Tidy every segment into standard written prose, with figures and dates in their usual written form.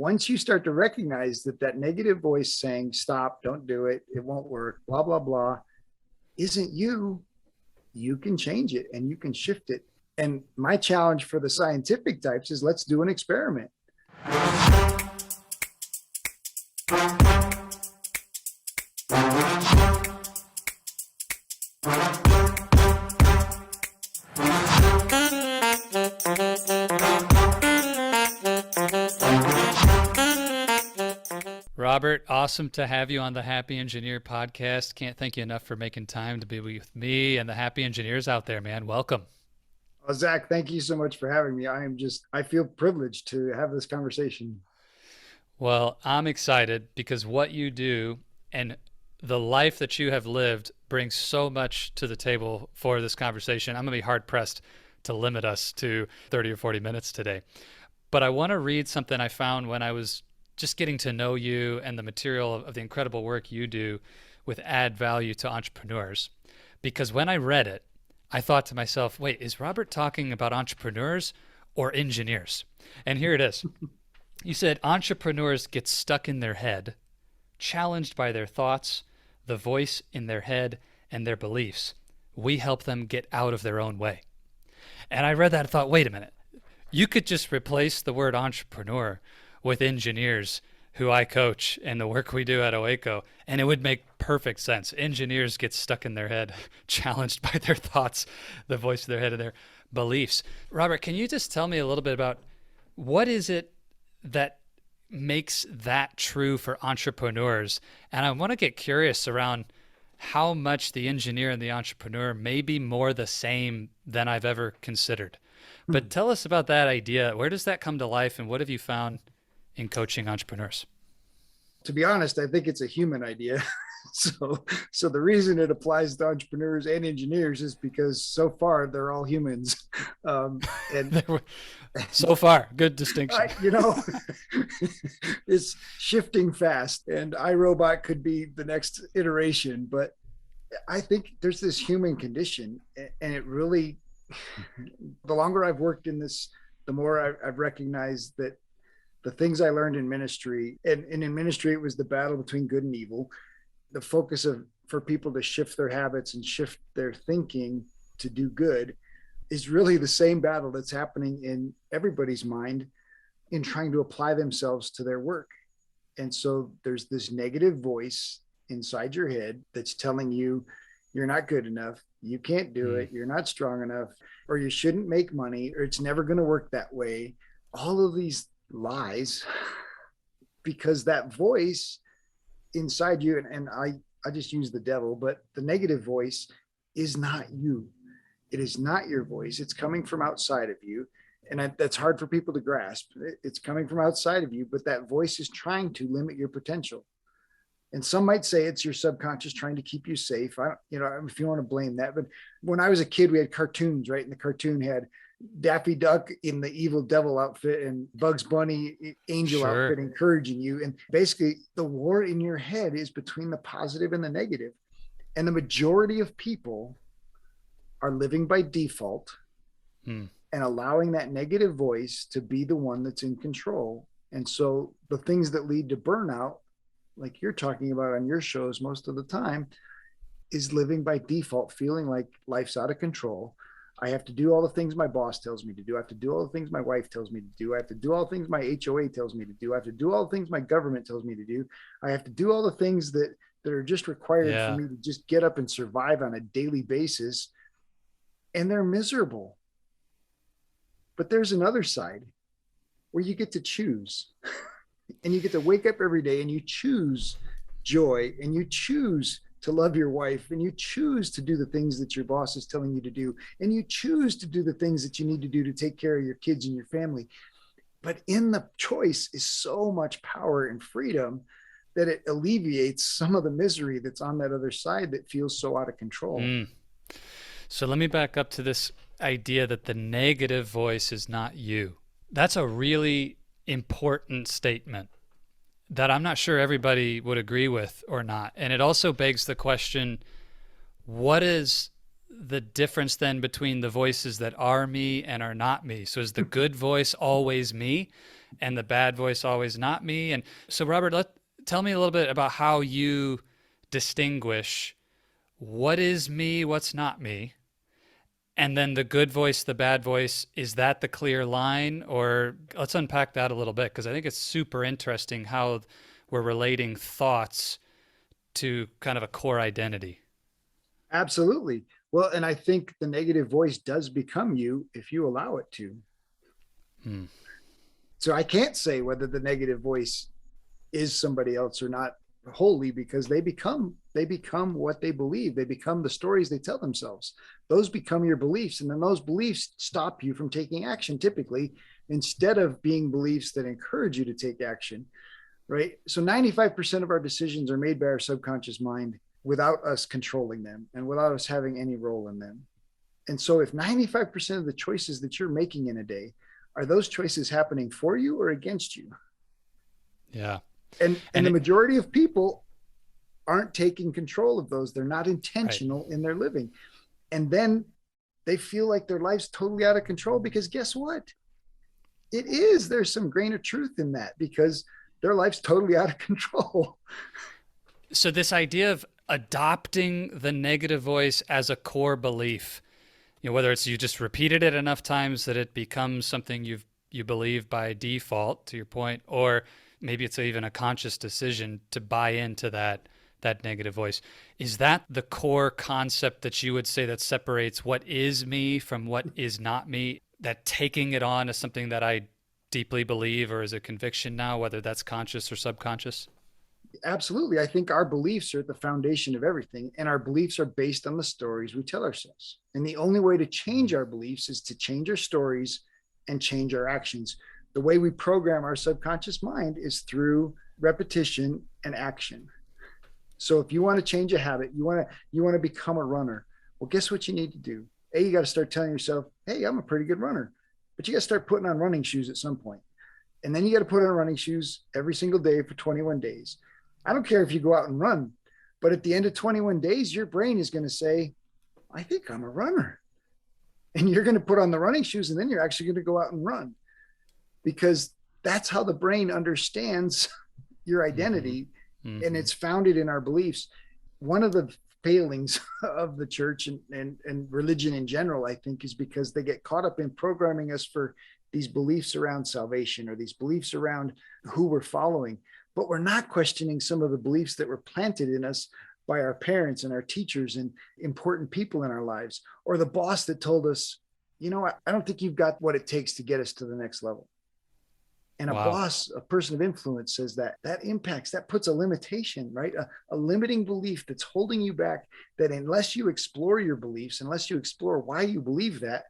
once you start to recognize that that negative voice saying, stop, don't do it, it won't work, blah, blah, blah, isn't you, you can change it and you can shift it. And my challenge for the scientific types is let's do an experiment. Robert, awesome to have you on the Happy Engineer podcast. Can't thank you enough for making time to be with me and the happy engineers out there, man. Welcome. Well, Zach, thank you so much for having me. I feel privileged to have this conversation. Well, I'm excited because what you do and the life that you have lived brings so much to the table for this conversation. I'm going to be hard pressed to limit us to 30 or 40 minutes today. But I want to read something I found when I was just getting to know you and the material of the incredible work you do with add value to entrepreneurs. Because when I read it, I thought to myself, wait, is Robert talking about entrepreneurs or engineers? And here it is. You said entrepreneurs get stuck in their head, challenged by their thoughts, the voice in their head, and their beliefs. We help them get out of their own way. And I read that and thought, wait a minute. You could just replace the word entrepreneur with engineers who I coach and the work we do at OACO, and it would make perfect sense. Engineers get stuck in their head, challenged by their thoughts, the voice of their head and their beliefs. Robert, can you just tell me a little bit about what is it that makes that true for entrepreneurs? And I want to get curious around how much the engineer and the entrepreneur may be more the same than I've ever considered. But tell us about that idea. Where does that come to life, and what have you found in coaching entrepreneurs? To be honest, I think it's a human idea. So the reason it applies to entrepreneurs and engineers is because so far they're all humans. And so far, good distinction. It's shifting fast, and iRobot could be the next iteration. But I think there's this human condition, and it really, the longer I've worked in this, the more I've recognized that the things I learned in ministry, and in ministry, it was the battle between good and evil. The focus for people to shift their habits and shift their thinking to do good is really the same battle that's happening in everybody's mind in trying to apply themselves to their work. And so there's this negative voice inside your head that's telling you you're not good enough, you can't do it, you're not strong enough, or you shouldn't make money, or it's never going to work that way. All of these lies, because that voice inside you, and I just use the devil, but the negative voice is not you. It is not your voice. It's coming from outside of you. And that's hard for people to grasp. It's coming from outside of you, but that voice is trying to limit your potential. And some might say it's your subconscious trying to keep you safe. If you want to blame that. But when I was a kid, we had cartoons, right? And the cartoon had Daffy Duck in the evil devil outfit and Bugs Bunny angel outfit encouraging you. And basically the war in your head is between the positive and the negative. And the majority of people are living by default and allowing that negative voice to be the one that's in control. And so the things that lead to burnout, like you're talking about on your shows most of the time, is living by default, feeling like life's out of control. I have to do all the things my boss tells me to do. I have to do all the things my wife tells me to do. I have to do all the things my HOA tells me to do. I have to do all the things my government tells me to do. I have to do all the things that are just required for me to just get up and survive on a daily basis. And they're miserable. But there's another side where you get to choose. And you get to wake up every day and you choose joy, and you choose to love your wife, and you choose to do the things that your boss is telling you to do, and you choose to do the things that you need to do to take care of your kids and your family. But in the choice is so much power and freedom that it alleviates some of the misery that's on that other side that feels so out of control. So let me back up to this idea that the negative voice is not you. That's a really important statement that I'm not sure everybody would agree with or not. And it also begs the question, what is the difference then between the voices that are me and are not me? So is the good voice always me? and the bad voice always not me. And so, Robert, tell me a little bit about how you distinguish what is me, what's not me, and then the good voice, the bad voice. Is that the clear line? Or let's unpack that a little bit, because I think it's super interesting how we're relating thoughts to kind of a core identity. Absolutely. Well, and I think the negative voice does become you if you allow it to. Hmm. So I can't say whether the negative voice is somebody else or not wholly, because they become what they believe. They become the stories they tell themselves. Those become your beliefs, and then those beliefs stop you from taking action, typically, instead of being beliefs that encourage you to take action, right? So 95% of our decisions are made by our subconscious mind without us controlling them and without us having any role in them. And so if 95% of the choices that you're making in a day, are those choices happening for you or against you? Yeah. And And the it, majority of people aren't taking control of those. They're not right. intentional in their living. And then they feel like their life's totally out of control, because guess what? It is. There's some grain of truth in that, because their life's totally out of control. So this idea of adopting the negative voice as a core belief, whether it's you just repeated it enough times that it becomes something you believe by default, to your point, or maybe it's even a conscious decision to buy into that negative voice. Is that the core concept that you would say that separates what is me from what is not me? That taking it on as something that I deeply believe or as a conviction now, whether that's conscious or subconscious? Absolutely. I think our beliefs are at the foundation of everything, and our beliefs are based on the stories we tell ourselves. And the only way to change our beliefs is to change our stories and change our actions. The way we program our subconscious mind is through repetition and action. So if you want to change a habit, you want to become a runner. Well, guess what you need to do? You got to start telling yourself, "Hey, I'm a pretty good runner." But you got to start putting on running shoes at some point. And then you got to put on running shoes every single day for 21 days. I don't care if you go out and run, but at the end of 21 days, your brain is going to say, "I think I'm a runner." And you're going to put on the running shoes, and then you're actually going to go out and run, because that's how the brain understands your Mm-hmm. identity. And Mm-hmm. it's founded in our beliefs. One of the failings of the church and religion in general, I think, is because they get caught up in programming us for these beliefs around salvation, or these beliefs around who we're following. But we're not questioning some of the beliefs that were planted in us by our parents and our teachers and important people in our lives, or the boss that told us, I don't think you've got what it takes to get us to the next level. And a Wow. boss, a person of influence, says that impacts, that puts a limitation, right? A limiting belief that's holding you back, that unless you explore your beliefs, unless you explore why you believe that,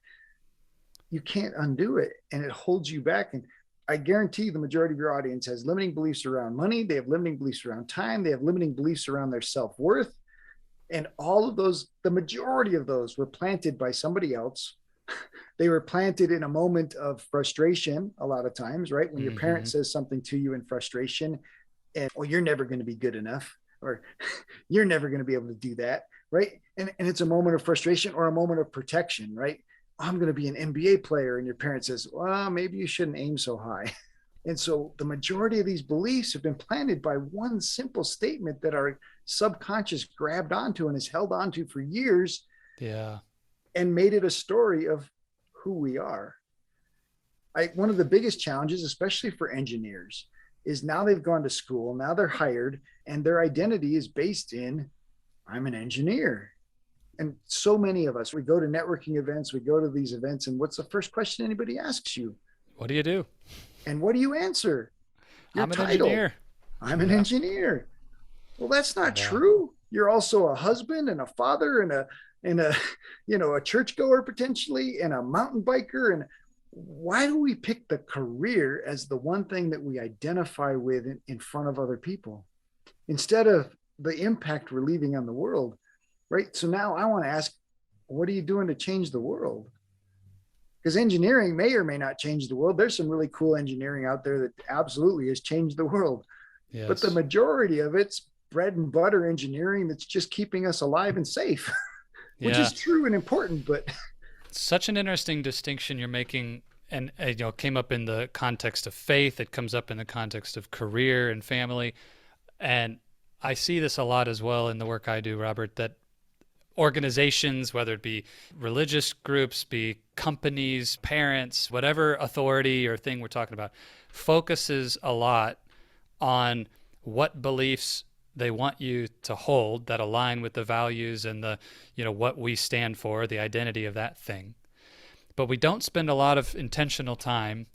you can't undo it, and it holds you back. And I guarantee the majority of your audience has limiting beliefs around money. They have limiting beliefs around time. They have limiting beliefs around their self-worth. And all of those, the majority of those were planted by somebody else. They were planted in a moment of frustration, a lot of times, right? When your parent Mm-hmm. says something to you in frustration, and, "Well, you're never going to be good enough," or "You're never going to be able to do that," right? And it's a moment of frustration or a moment of protection, right? "I'm going to be an NBA player." And your parent says, "Well, maybe you shouldn't aim so high." And so the majority of these beliefs have been planted by one simple statement that our subconscious grabbed onto and has held onto for years, Yeah. and made it a story of who we are. One of the biggest challenges, especially for engineers, is now they've gone to school, now they're hired, and their identity is based in, "I'm an engineer." And so many of us, we go to networking events, we go to these events, and what's the first question anybody asks you? What do you do? And what do you answer? Your I'm an title. engineer. "I'm an Yeah. engineer." Well, that's not Yeah. true. You're also a husband and a father and a a churchgoer potentially, and a mountain biker. And why do we pick the career as the one thing that we identify with in front of other people, instead of the impact we're leaving on the world, right? So now I want to ask, what are you doing to change the world? Because engineering may or may not change the world. There's some really cool engineering out there that absolutely has changed the world, but the Yes. majority of it's bread and butter engineering that's just keeping us alive and safe, which Yeah. is true and important. But Such an interesting distinction you're making and came up in the context of faith. It comes up in the context of career and family. And I see this a lot as well in the work I do, Robert, that organizations, whether it be religious groups, be companies, parents, whatever authority or thing we're talking about, focuses a lot on what beliefs they want you to hold that align with the values and the, what we stand for, the identity of that thing. But we don't spend a lot of intentional time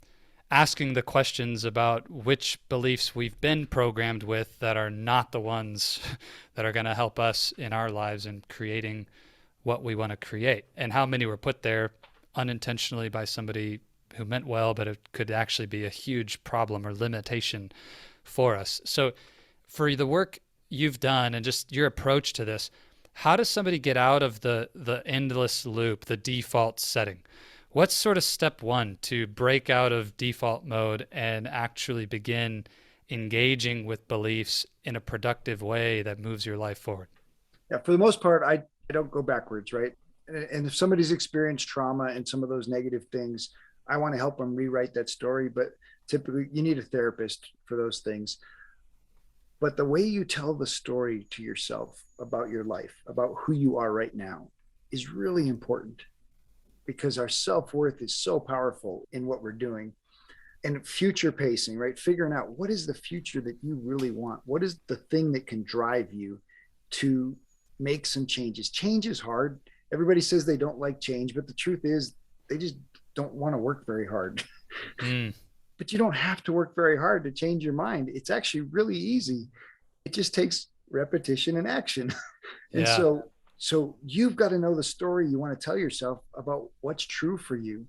asking the questions about which beliefs we've been programmed with that are not the ones that are going to help us in our lives in creating what we want to create, and how many were put there unintentionally by somebody who meant well, but it could actually be a huge problem or limitation for us. So for the work you've done and just your approach to this, how does somebody get out of the endless loop, the default setting? What's sort of step one to break out of default mode and actually begin engaging with beliefs in a productive way that moves your life forward? Yeah, for the most part, I don't go backwards, right? And if somebody's experienced trauma and some of those negative things, I want to help them rewrite that story. But typically, you need a therapist for those things. But the way you tell the story to yourself about your life, about who you are right now, is really important, because our self-worth is so powerful in what we're doing. And future pacing, right? Figuring out what is the future that you really want? What is the thing that can drive you to make some changes? Change is hard. Everybody says they don't like change, but the truth is they just don't want to work very hard. But you don't have to work very hard to change your mind. It's actually really easy. It just takes repetition and action. And Yeah. so you've got to know the story you want to tell yourself about what's true for you.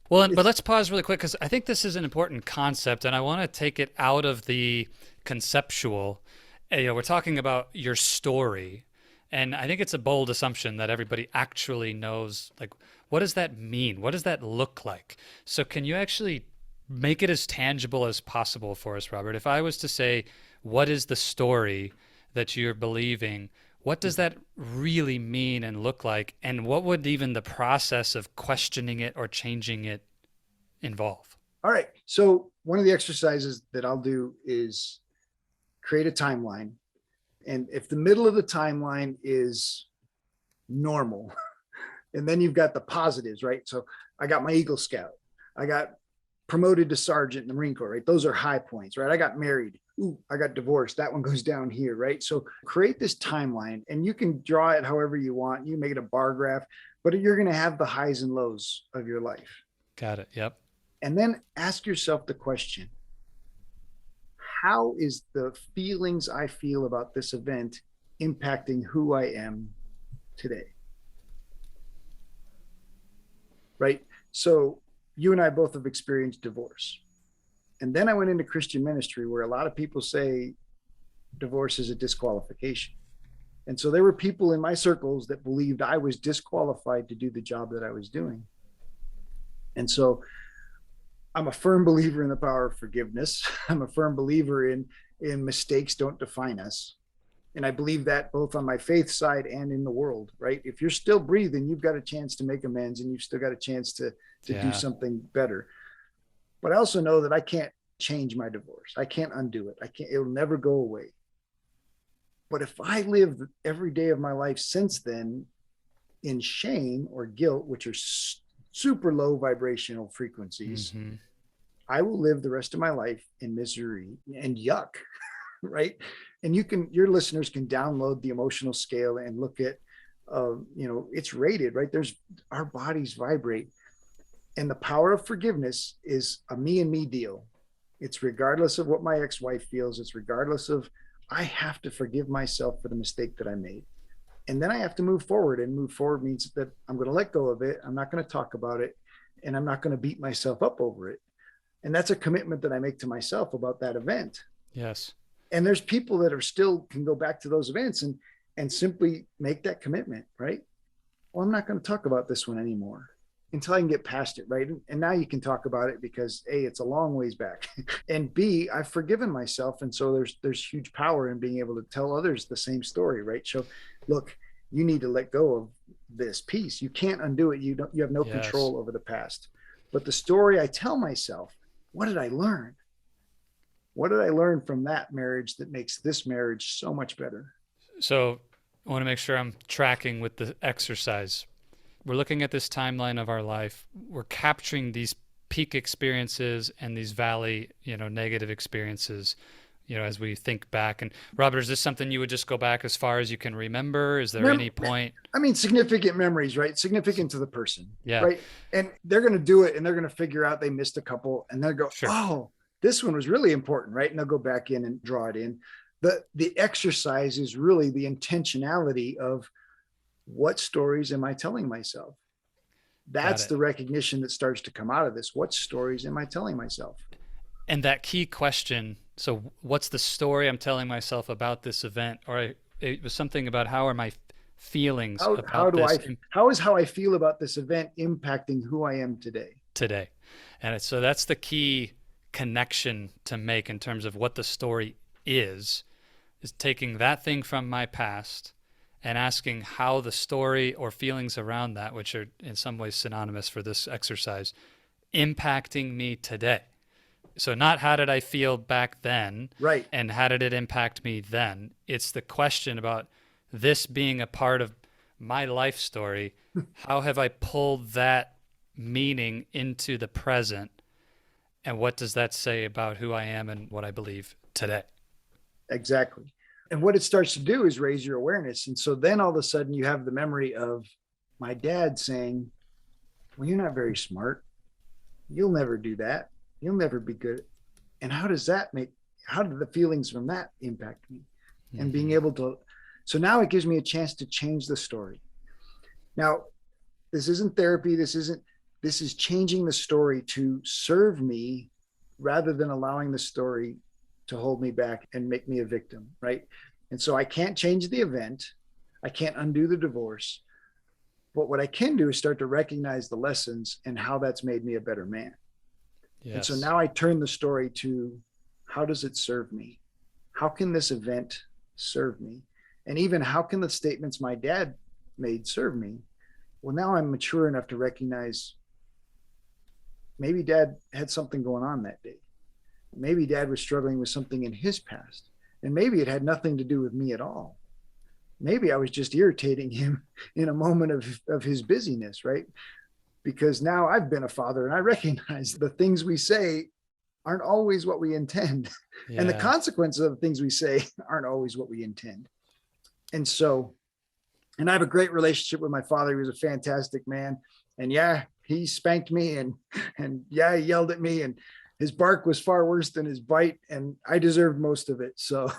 Well, but let's pause really quick, because I think this is an important concept, and I want to take it out of the conceptual. We're talking about your story, and I think it's a bold assumption that everybody actually knows, like, what does that mean? What does that look like? So can you actually make it as tangible as possible for us, Robert? If I was to say, what is the story that you're believing? What does that really mean and look like? And what would even the process of questioning it or changing it involve? All right. So one of the exercises that I'll do is create a timeline. And if the middle of the timeline is normal, and then you've got the positives, right? So I got my Eagle Scout. I got promoted to sergeant in the Marine Corps, right? Those are high points, right? I got married. Ooh, I got divorced. That one goes down here, right? So create this timeline, and you can draw it however you want. You make it a bar graph, but you're going to have the highs and lows of your life. Got it. Yep. And then ask yourself the question, how is the feelings I feel about this event impacting who I am today? Right? So you and I both have experienced divorce. And then I went into Christian ministry, where a lot of people say divorce is a disqualification. And so there were people in my circles that believed I was disqualified to do the job that I was doing. And so I'm a firm believer in the power of forgiveness. I'm a firm believer in mistakes don't define us. And I believe that both on my faith side and in the world, right? If you're still breathing, you've got a chance to make amends, and you've still got a chance to do something better. But I also know that I can't change my divorce. I can't undo it. It'll never go away. But if I live every day of my life since then in shame or guilt, which are super low vibrational frequencies, I will live the rest of my life in misery and yuck, right? And your listeners can download the emotional scale and look at, it's rated, right? Our bodies vibrate. And the power of forgiveness is a me and me deal. It's regardless of what my ex-wife feels. It's regardless of, I have to forgive myself for the mistake that I made. And then I have to move forward, and move forward means that I'm going to let go of it. I'm not going to talk about it, and I'm not going to beat myself up over it. And that's a commitment that I make to myself about that event. Yes. And there's people that are still can go back to those events and simply make that commitment, right? Well, I'm not going to talk about this one anymore until I can get past it, right? And now you can talk about it because A, it's a long ways back, and B, I've forgiven myself. And so there's huge power in being able to tell others the same story, right? So look, you need to let go of this piece. You can't undo it. You have no control over the past. But the story I tell myself, what did I learn? What did I learn from that marriage that makes this marriage so much better? So I want to make sure I'm tracking with the exercise. We're looking at this timeline of our life. We're capturing these peak experiences and these valley, negative experiences, as we think back. And Robert, is this something you would just go back as far as you can remember? Is there any point? I mean, significant memories, right? Significant to the person, Yeah, right? And they're going to do it and they're going to figure out they missed a couple and they'll go, sure. oh, this one was really important, right? And they'll go back in and draw it in. The exercise is really the intentionality of what stories am I telling myself? That's the recognition that starts to come out of this. What stories am I telling myself? And that key question, so what's the story I'm telling myself about this event? Or it was something about how are my feelings about this? How is how I feel about this event impacting who I am today? And so that's the key connection to make in terms of what the story is taking that thing from my past and asking how the story or feelings around that, which are in some ways synonymous for this exercise, impacting me today. So not how did I feel back then, right? And how did it impact me then? It's the question about this being a part of my life story. How have I pulled that meaning into the present? And what does that say about who I am and what I believe today? Exactly. And what it starts to do is raise your awareness. And so then all of a sudden you have the memory of my dad saying, well, you're not very smart. You'll never do that. You'll never be good. And how did the feelings from that impact me? Mm-hmm. And being able to, so now it gives me a chance to change the story. Now, this isn't therapy. This is changing the story to serve me rather than allowing the story to hold me back and make me a victim, right? And so I can't change the event. I can't undo the divorce. But what I can do is start to recognize the lessons and how that's made me a better man. Yes. And so now I turn the story to how does it serve me? How can this event serve me? And even how can the statements my dad made serve me? Well, now I'm mature enough to recognize maybe dad had something going on that day. Maybe dad was struggling with something in his past, and maybe it had nothing to do with me at all. Maybe I was just irritating him in a moment of his busyness, right? Because now I've been a father and I recognize the things we say aren't always what we intend. Yeah. And the consequences of the things we say aren't always what we intend. And so, and I have a great relationship with my father. He was a fantastic man. And yeah, he spanked me and yeah, he yelled at me, and his bark was far worse than his bite, and I deserved most of it. So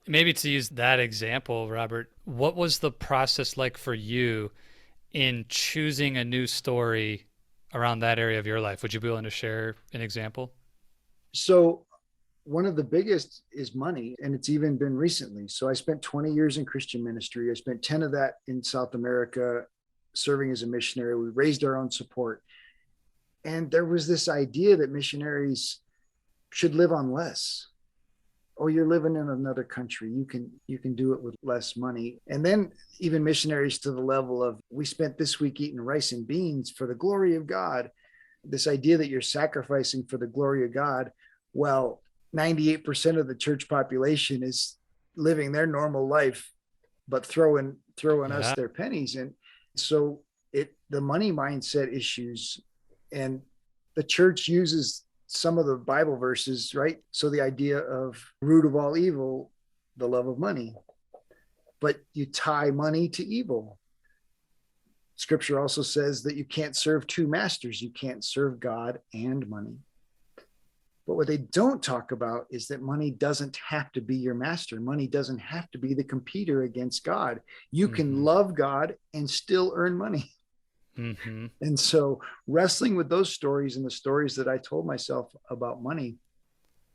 maybe to use that example, Robert, what was the process like for you in choosing a new story around that area of your life? Would you be willing to share an example? So one of the biggest is money, and it's even been recently. So I spent 20 years in Christian ministry. I spent 10 of that in South America serving as a missionary. We raised our own support. And there was this idea that missionaries should live on less. Oh, you're living in another country. You can do it with less money. And then even missionaries to the level of, we spent this week eating rice and beans for the glory of God. This idea that you're sacrificing for the glory of God. Well, 98% of the church population is living their normal life, but throwing us their pennies. And so the money mindset issues. And the church uses some of the Bible verses, right? So the idea of root of all evil, the love of money, but you tie money to evil. Scripture also says that you can't serve two masters. You can't serve God and money. But what they don't talk about is that money doesn't have to be your master. Money doesn't have to be the competitor against God. You can love God and still earn money. Mm-hmm. And so wrestling with those stories and the stories that I told myself about money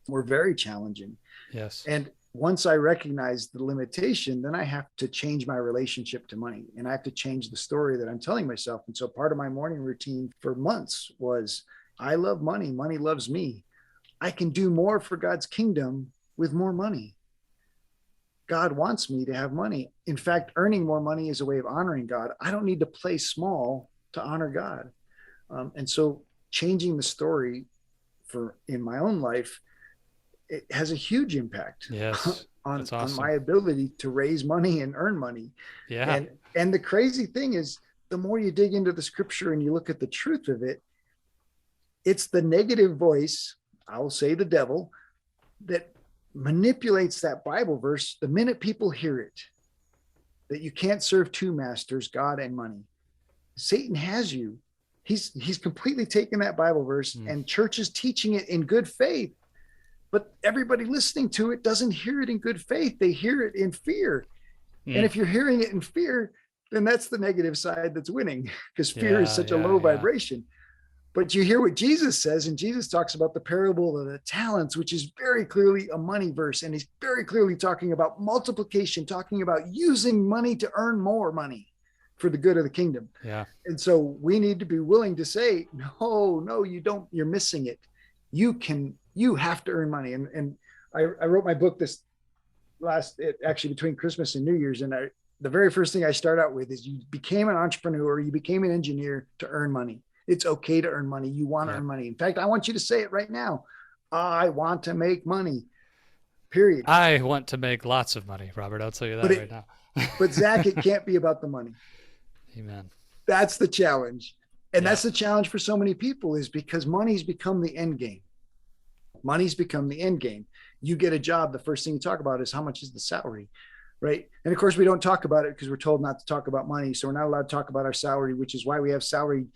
were very challenging. Yes. And once I recognized the limitation, then I have to change my relationship to money, and I have to change the story that I'm telling myself. And so part of my morning routine for months was, I love money. Money loves me. I can do more for God's kingdom with more money. God wants me to have money. In fact, earning more money is a way of honoring God. I don't need to play small to honor God. And so changing the story for in my own life, it has a huge impact Yes. on That's my awesome. ability to raise money and earn money. Yeah. And the crazy thing is, the more you dig into the scripture and you look at the truth of it, it's the negative voice, I will say the devil, that manipulates that Bible verse the minute people hear it, that you can't serve two masters, God and money. Satan has you. He's completely taken that Bible verse, Mm. and churches teaching it in good faith, but everybody listening to it doesn't hear it in good faith. They hear it in fear. And Mm. if you're hearing it in fear, then that's the negative side that's winning, because fear is Yeah, such a yeah, low yeah. vibration. But you hear what Jesus says, and Jesus talks about the parable of the talents, which is very clearly a money verse. And he's very clearly talking about multiplication, talking about using money to earn more money for the good of the kingdom. Yeah. And so we need to be willing to say, no, no, you don't, you're missing it. You have to earn money. And I wrote my book this actually between Christmas and New Year's. And the very first thing I start out with is, you became an entrepreneur, you became an engineer to earn money. It's okay to earn money. You want to Yep. earn money. In fact, I want you to say it right now. I want to make money, period. I want to make lots of money, Robert. I'll tell you But that right it, now. but Zach, it can't be about the money. Amen. That's the challenge. And Yeah. that's the challenge for so many people, is because money's become the end game. Money's become the end game. You get a job, the first thing you talk about is, how much is the salary, right? And of course, we don't talk about it because we're told not to talk about money. So we're not allowed to talk about our salary, which is why we have salary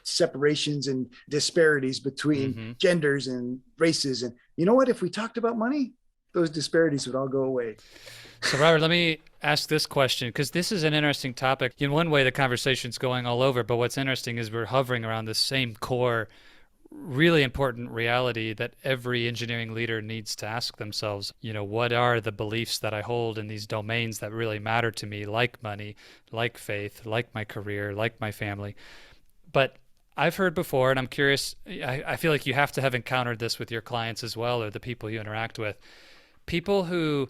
separations and disparities between Mm-hmm. genders and races. And you know what? If we talked about money, those disparities would all go away. So, Robert, let me ask this question, because this is an interesting topic. In one way, the conversation's going all over, but what's interesting is we're hovering around the same core, really important reality that every engineering leader needs to ask themselves. What are the beliefs that I hold in these domains that really matter to me, like money, like faith, like my career, like my family? But I've heard before, and I'm curious, I feel like you have to have encountered this with your clients as well, or the people you interact with. People who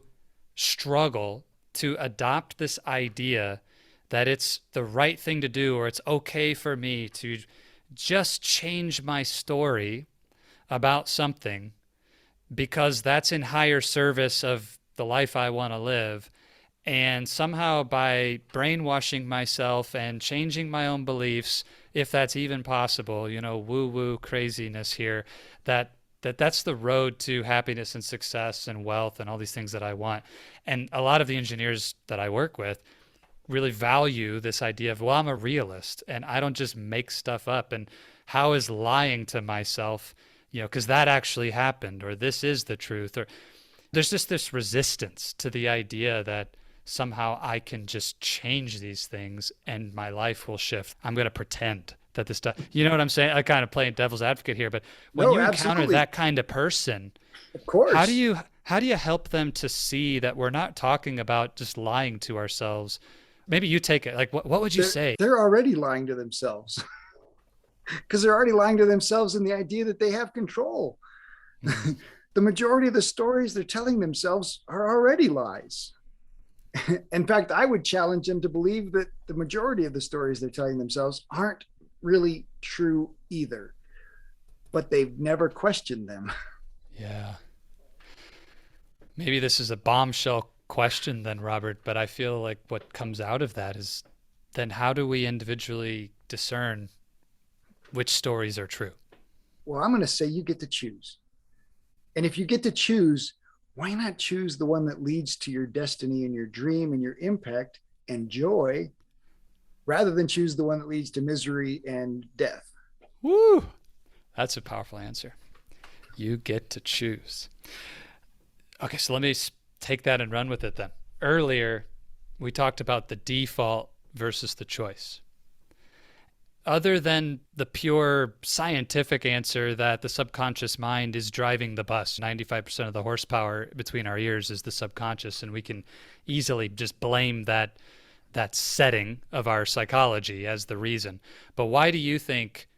struggle to adopt this idea that it's the right thing to do, or it's okay for me to just change my story about something because that's in higher service of the life I want to live. And somehow, by brainwashing myself and changing my own beliefs, if that's even possible, woo woo craziness here, that's the road to happiness and success and wealth and all these things that I want. And a lot of the engineers that I work with really value this idea of, well, I'm a realist and I don't just make stuff up. And how is lying to myself, because that actually happened, or this is the truth, or there's just this resistance to the idea that somehow I can just change these things and my life will shift. I'm going to pretend that this stuff, you know what I'm saying? I kind of playing devil's advocate here, but when No, you encounter absolutely. that kind of person, Of how do course. you how do you help them to see that we're not talking about just lying to ourselves? Maybe you take it. Like, what would you say? They're already lying to themselves, because they're already lying to themselves in the idea that they have control. Mm, The majority of the stories they're telling themselves are already lies. In fact, I would challenge them to believe that the majority of the stories they're telling themselves aren't really true either, but they've never questioned them. yeah. Maybe this is a bombshell question then, Robert, but I feel like what comes out of that is, then how do we individually discern which stories are true? Well, I'm going to say you get to choose. And if you get to choose, why not choose the one that leads to your destiny and your dream and your impact and joy, rather than choose the one that leads to misery and death? Woo! That's a powerful answer. You get to choose. Okay, so let me take that and run with it then. Earlier, we talked about the default versus the choice. Other than the pure scientific answer that the subconscious mind is driving the bus, 95% of the horsepower between our ears is the subconscious, and we can easily just blame that setting of our psychology as the reason. But why do you think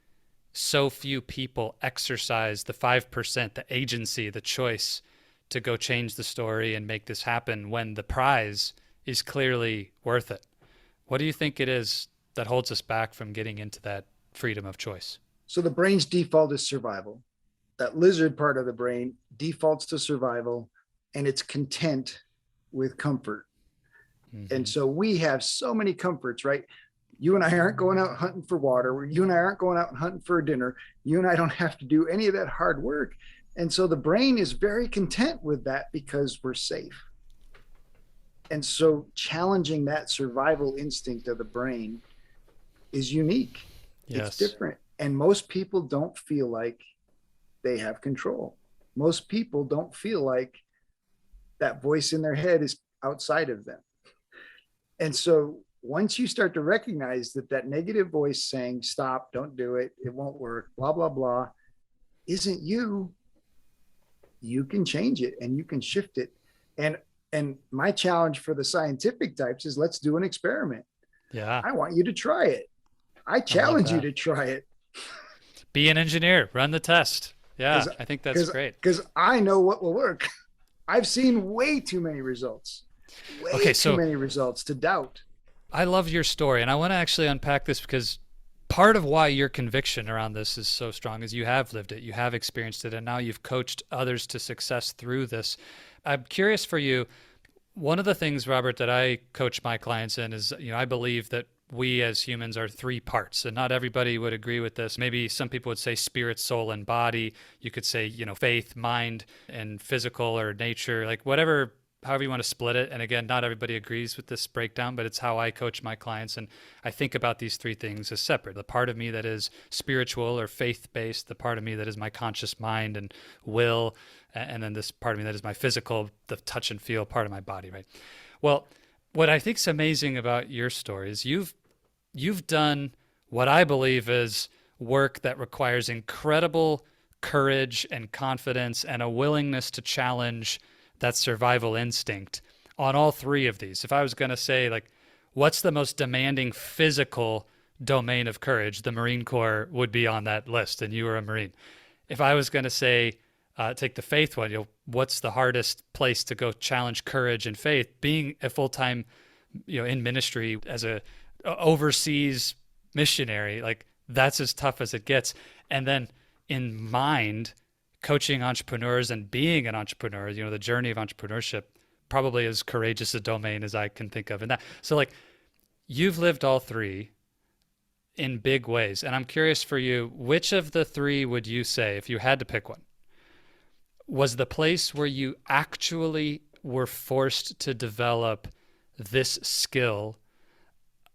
so few people exercise the 5%, the agency, the choice to go change the story and make this happen when the prize is clearly worth it? What do you think it is that holds us back from getting into that freedom of choice? So the brain's default is survival. That lizard part of the brain defaults to survival, and it's content with comfort. And Mm-hmm. so we have so many comforts, right? You and I aren't going out hunting for water. You and I aren't going out hunting for dinner. You and I don't have to do any of that hard work. And so the brain is very content with that because we're safe. And so challenging that survival instinct of the brain is unique. It's Yes. different. And most people don't feel like they have control. Most people don't feel like that voice in their head is outside of them. And so once you start to recognize that that negative voice saying, stop, don't do it, it won't work, blah, blah, blah, isn't you, you can change it and you can shift it. And my challenge for the scientific types is let's do an experiment. Yeah. I want you to try it. I I love challenge you that. to try it. Be an engineer, run the test. Yeah, I think that's great. Because I know what will work. I've seen way too many results, Okay, too so many results to doubt. I love your story, and I want to actually unpack this because part of why your conviction around this is so strong is you have lived it, you have experienced it, and now you've coached others to success through this. I'm curious for you. One of the things, Robert, that I coach my clients in is, I believe that we as humans are three parts, and not everybody would agree with this. Maybe some people would say spirit, soul, and body. You could say, faith, mind, and physical or nature, like whatever, however you want to split it. And again, not everybody agrees with this breakdown, but it's how I coach my clients. And I think about these three things as separate. The part of me that is spiritual or faith-based, the part of me that is my conscious mind and will, and then this part of me that is my physical, the touch and feel part of my body, right? Well, what I think is amazing about your story is you've done what I believe is work that requires incredible courage and confidence and a willingness to challenge that survival instinct on all three of these. If I was going to say, like, what's the most demanding physical domain of courage, the Marine Corps would be on that list, and you were a Marine. If I was going to say, take the faith one, what's the hardest place to go challenge courage and faith? Being a full-time, in ministry as a overseas missionary, like that's as tough as it gets. And then in mind, coaching entrepreneurs and being an entrepreneur, the journey of entrepreneurship, probably as courageous a domain as I can think of. And that, so like you've lived all three in big ways. And I'm curious for you, which of the three would you say, if you had to pick one, was the place where you actually were forced to develop this skill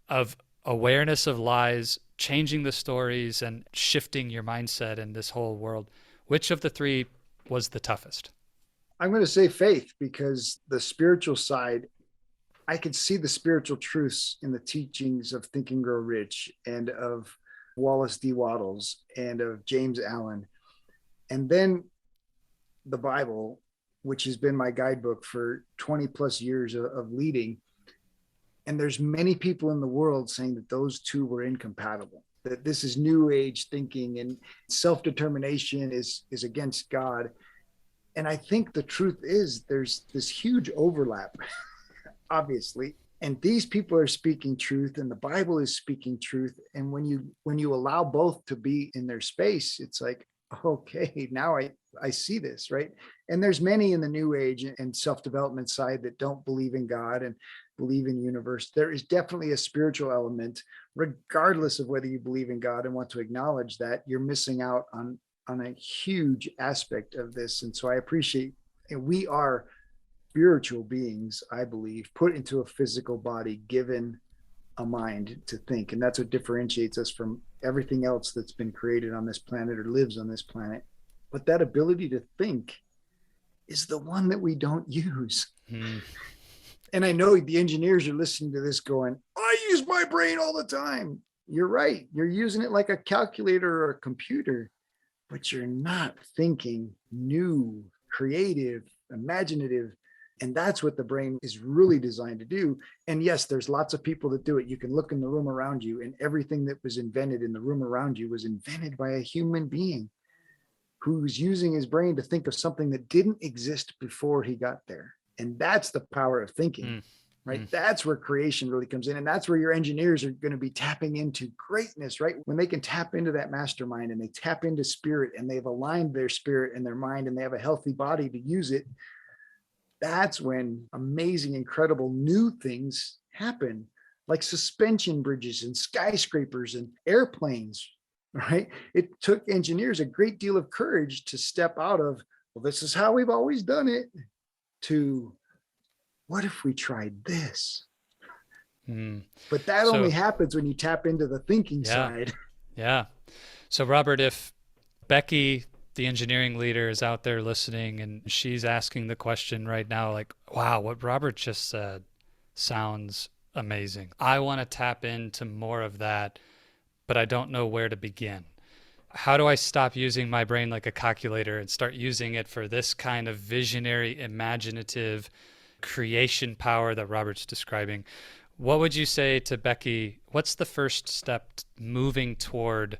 of awareness of lies, changing the stories, and shifting your mindset in this whole world? Which of the three was the toughest? I'm going to say faith, because the spiritual side, I could see the spiritual truths in the teachings of Think and Grow Rich and of Wallace D. Wattles and of James Allen. And then the Bible, which has been my guidebook for 20 plus years of leading. And there's many people in the world saying that those two were incompatible, that this is new age thinking and self-determination is against God. And I think the truth is there's this huge overlap, obviously. And these people are speaking truth and the Bible is speaking truth. And when you allow both to be in their space, it's like, okay, now I see this, right? And there's many in the new age and self-development side that don't believe in God and believe in universe. There is definitely a spiritual element, regardless of whether you believe in God and want to acknowledge that. You're missing out on a huge aspect of this. And so I appreciate, and we are spiritual beings, I believe, put into a physical body, given a mind to think. And that's what differentiates us from everything else that's been created on this planet or lives on this planet. But that ability to think is the one that we don't use. And I know the engineers are listening to this going, I use my brain all the time. You're right. You're using it like a calculator or a computer, but you're not thinking new, creative, imaginative. And that's what the brain is really designed to do. And yes, there's lots of people that do it. You can look in the room around you, and everything that was invented in the room around you was invented by a human being who's using his brain to think of something that didn't exist before he got there. And that's the power of thinking. right? That's where creation really comes in. And that's where your engineers are going to be tapping into greatness, right? When they can tap into that mastermind and they tap into spirit and they've aligned their spirit and their mind and they have a healthy body to use it, that's when amazing, incredible new things happen, like suspension bridges and skyscrapers and airplanes, right? It took engineers a great deal of courage to step out of, well, this is how we've always done it, to what if we tried this? But that only happens when you tap into the thinking side. Yeah. So Robert, if Becky, the engineering leader, is out there listening and she's asking the question right now, like, wow, what Robert just said sounds amazing. I want to tap into more of that, but I don't know where to begin. How do I stop using my brain like a calculator and start using it for this kind of visionary, imaginative creation power that Robert's describing? What would you say to Becky? What's the first step moving toward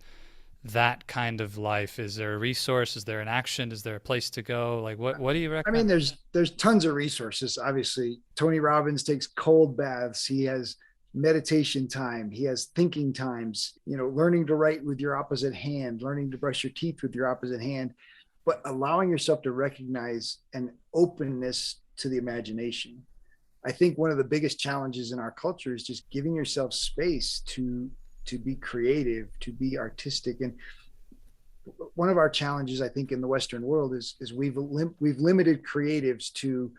that kind of life? Is there a resource? Is there an action? Is there a place to go? Like, what do you recommend? I mean, there's tons of resources. Obviously, Tony Robbins takes cold baths. He has meditation time. He has thinking times, learning to write with your opposite hand, learning to brush your teeth with your opposite hand, but allowing yourself to recognize an openness to the imagination. I think one of the biggest challenges in our culture is just giving yourself space to be creative, to be artistic. And one of our challenges, I think, in the Western world is we've limited creatives to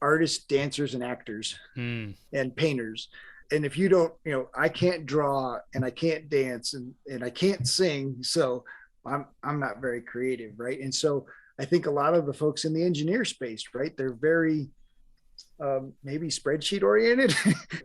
artists, dancers, and actors and painters. And if you don't, I can't draw and I can't dance and I can't sing, so I'm not very creative, right? And so I think a lot of the folks in the engineer space, right, they're very maybe spreadsheet oriented.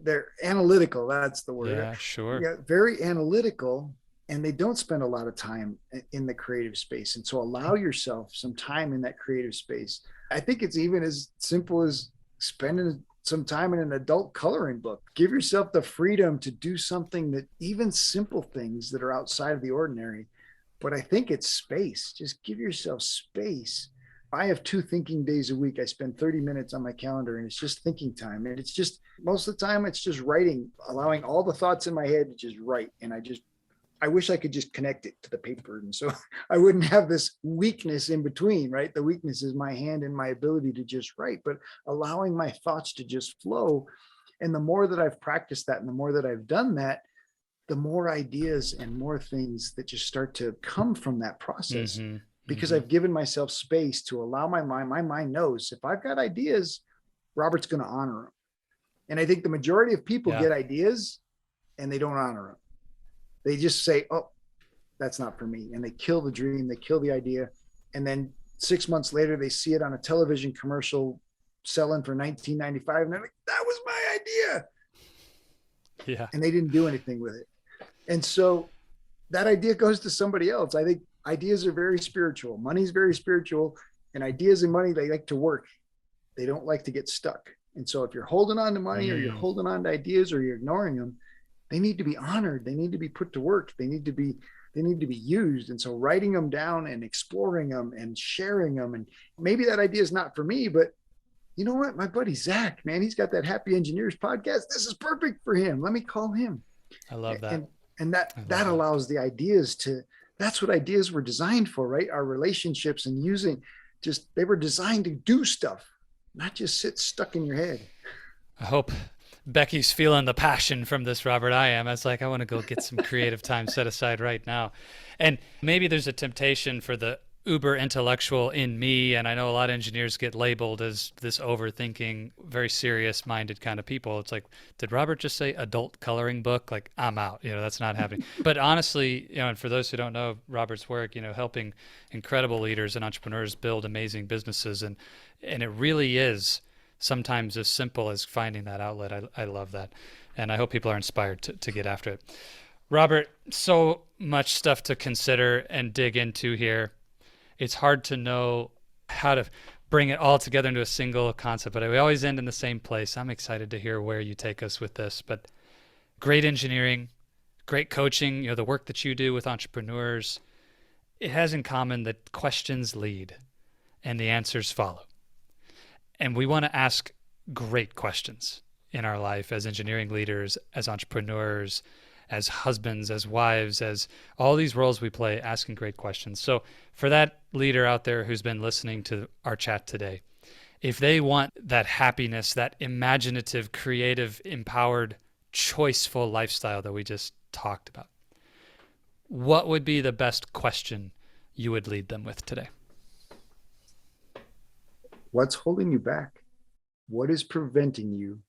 They're analytical. That's the word. Yeah, sure. Yeah, very analytical, and they don't spend a lot of time in the creative space. And so allow yourself some time in that creative space. I think it's even as simple as spending some time in an adult coloring book. Give yourself the freedom to do something that even simple things that are outside of the ordinary. But I think it's space. Just give yourself space. I have 2 thinking days a week. I spend 30 minutes on my calendar and it's just thinking time. And it's just, most of the time it's just writing, allowing all the thoughts in my head to just write. And I wish I could just connect it to the paper. And so I wouldn't have this weakness in between, right? The weakness is my hand and my ability to just write, but allowing my thoughts to just flow. And the more that I've practiced that and the more that I've done that, the more ideas and more things that just start to come from that process. Because I've given myself space to allow my mind knows if I've got ideas, Robert's going to honor them. And I think the majority of people get ideas and they don't honor them. They just say, oh, that's not for me. And they kill the dream, they kill the idea. And then 6 months later, they see it on a television commercial selling for $19.95. And they're like, that was my idea. Yeah. And they didn't do anything with it. And so that idea goes to somebody else. I think ideas are very spiritual. Money's very spiritual, and ideas and money, they like to work. They don't like to get stuck. And so if you're holding on to money or you're holding on to ideas or you're ignoring them, they need to be honored. They need to be put to work. They need to be used. And so writing them down and exploring them and sharing them. And maybe that idea is not for me, but you know what? My buddy Zach, man, he's got that Happy Engineers podcast. This is perfect for him. Let me call him. I love that. And that allows the ideas to, that's what ideas were designed for, right? Our relationships and they were designed to do stuff, not just sit stuck in your head. I hope Becky's feeling the passion from this, Robert. I am. I was like, I want to go get some creative time set aside right now. And maybe there's a temptation for the uber intellectual in me, and I know a lot of engineers get labeled as this overthinking, very serious minded kind of people. It's like, did Robert just say adult coloring book? Like, I'm out, that's not happening. But honestly, and for those who don't know Robert's work, helping incredible leaders and entrepreneurs build amazing businesses, and it really is sometimes as simple as finding that outlet. I love that, and I hope people are inspired to get after it. Robert, so much stuff to consider and dig into here. It's hard to know how to bring it all together into a single concept, but we always end in the same place. I'm excited to hear where you take us with this, but great engineering, great coaching, the work that you do with entrepreneurs, it has in common that questions lead and the answers follow. And we want to ask great questions in our life as engineering leaders, as entrepreneurs, as husbands, as wives, as all these roles we play, asking great questions. So for that leader out there who's been listening to our chat today, if they want that happiness, that imaginative, creative, empowered, choiceful lifestyle that we just talked about, what would be the best question you would lead them with today? What's holding you back? What is preventing you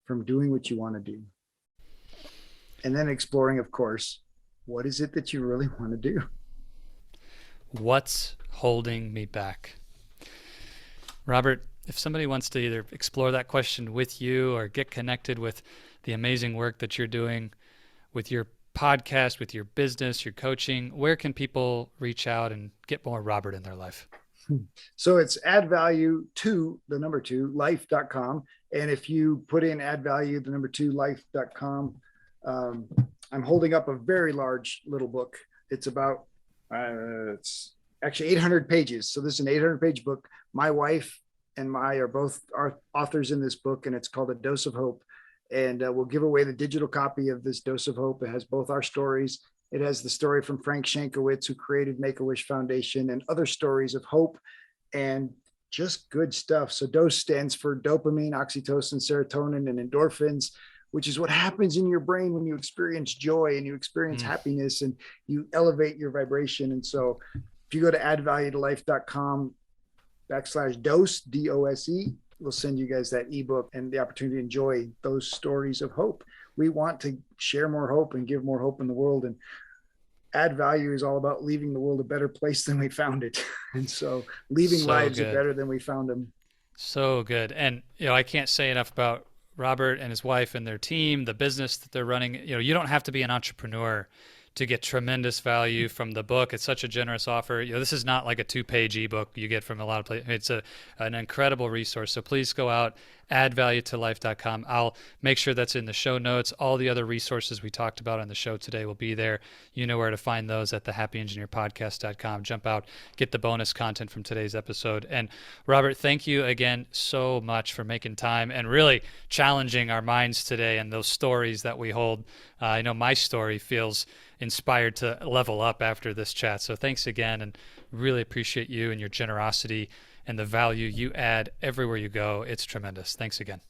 from doing what you want to do? And then exploring, of course, what is it that you really want to do? What's holding me back? Robert, if somebody wants to either explore that question with you or get connected with the amazing work that you're doing with your podcast, with your business, your coaching, where can people reach out and get more Robert in their life? So it's add value to the number 2 life.com. And if you put in add value, the number 2 life.com, I'm holding up a very large little book. It's about, it's actually 800 pages. So this is an 800-page book. My wife and I are both authors in this book, and it's called A Dose of Hope. And we'll give away the digital copy of this Dose of Hope. It has both our stories. It has the story from Frank Shankowitz, who created Make-A-Wish Foundation, and other stories of hope and just good stuff. So DOSE stands for dopamine, oxytocin, serotonin, and endorphins, which is what happens in your brain when you experience joy and you experience happiness and you elevate your vibration. And so if you go to addvaluetolife.com/dose, DOSE, we'll send you guys that ebook and the opportunity to enjoy those stories of hope. We want to share more hope and give more hope in the world. And add value is all about leaving the world a better place than we found it. And so leaving lives better than we found them. So good. And, I can't say enough about Robert and his wife and their team, the business that they're running. You don't have to be an entrepreneur to get tremendous value from the book. It's such a generous offer. This is not like a 2-page ebook you get from a lot of places. It's an incredible resource. So please go out, addvaluetolife.com. I'll make sure that's in the show notes. All the other resources we talked about on the show today will be there. You know where to find those at thehappyengineerpodcast.com. Jump out, get the bonus content from today's episode. And Robert, thank you again so much for making time and really challenging our minds today and those stories that we hold. I know my story feels inspired to level up after this chat. So thanks again, and really appreciate you and your generosity and the value you add everywhere you go. It's tremendous. Thanks again.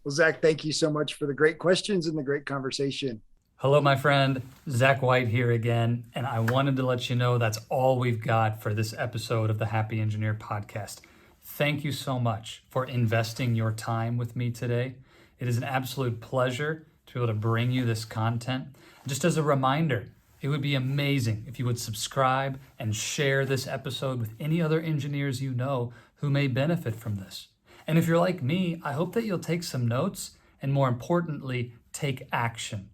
Well, Zach, thank you so much for the great questions and the great conversation. Hello, my friend. Zach White here again, and I wanted to let you know that's all we've got for this episode of the Happy Engineer Podcast. Thank you so much for investing your time with me today. It is an absolute pleasure to be able to bring you this content. Just as a reminder, it would be amazing if you would subscribe and share this episode with any other engineers you know who may benefit from this. And if you're like me, I hope that you'll take some notes and, more importantly, take action.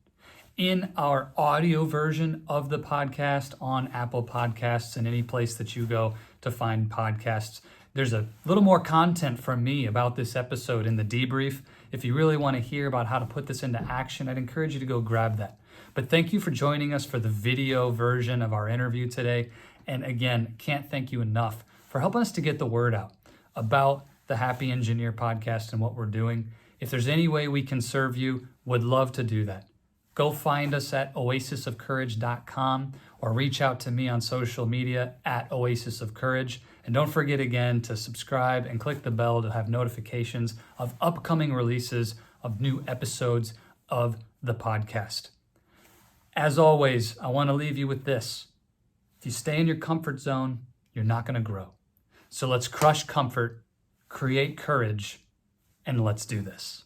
In our audio version of the podcast on Apple Podcasts and any place that you go to find podcasts, there's a little more content from me about this episode in the debrief. If you really want to hear about how to put this into action, I'd encourage you to go grab that. But thank you for joining us for the video version of our interview today. And again, can't thank you enough for helping us to get the word out about the Happy Engineer Podcast and what we're doing. If there's any way we can serve you, would love to do that. Go find us at oasisofcourage.com or reach out to me on social media at Oasis of Courage. And don't forget again to subscribe and click the bell to have notifications of upcoming releases of new episodes of the podcast. As always, I want to leave you with this. If you stay in your comfort zone, you're not going to grow. So let's crush comfort, create courage, and let's do this.